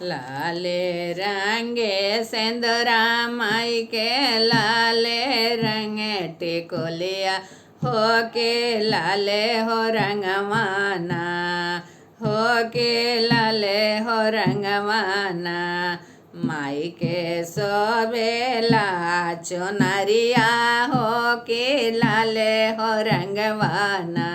लाले रंगे सेंदूरा माई के लाले रंगे टिकोलिया हो के लाले हो रंगवाना हो के लाले हो रंगवाना माई के सोबेला चुनरिया हो के लाले हो रंगवाना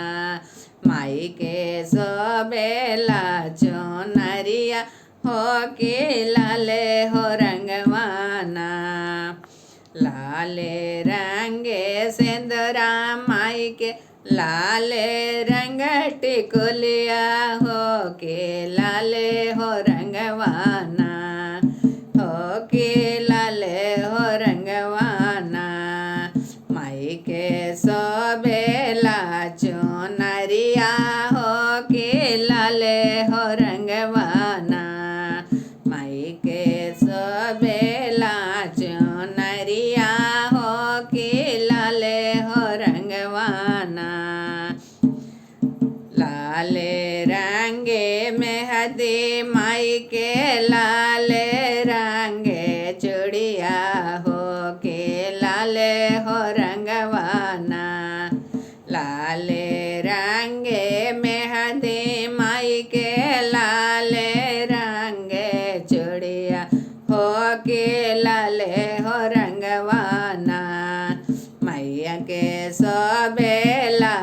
माई के सोबेला चुनरिया हो के लाले हो रंगवाना लाले रंगे सेंदूरा माई के लाले रंग टिकुलिया हो के लाले हो रंगवाना हो के लाले हो रंगवाना माई के सोबेला चुनरिया हो के लाले हो रंगवाना माई के सोबेला चुनरिया हो के लाले हो रंगवाना लाले रंगे मेहदी माई के लाले रंगे चूड़िया हो के लाले हो रंगवाना लाले रंगे मेहदी माई के लाले रंगे चूड़िया हो के लाले हो रंगवाना मैया के सोबेला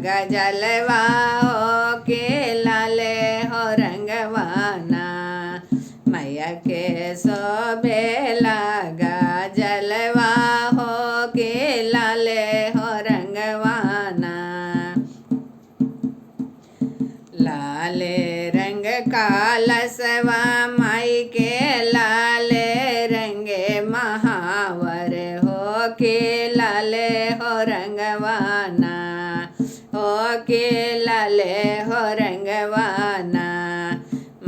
गजलवा हो के लाले हो रंगवाना मैया के सोबेला गजलवा हो के लाले हो रंगवाना लाले रंग कालसवा माई के लाले रंगे महावर हो के लाले हो रंगवाना हो के लाले हो रंगवाना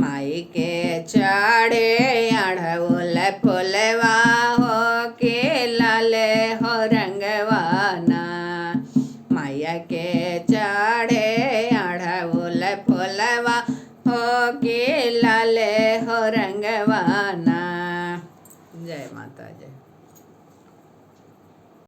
माई के चाड़े अड़उल फूल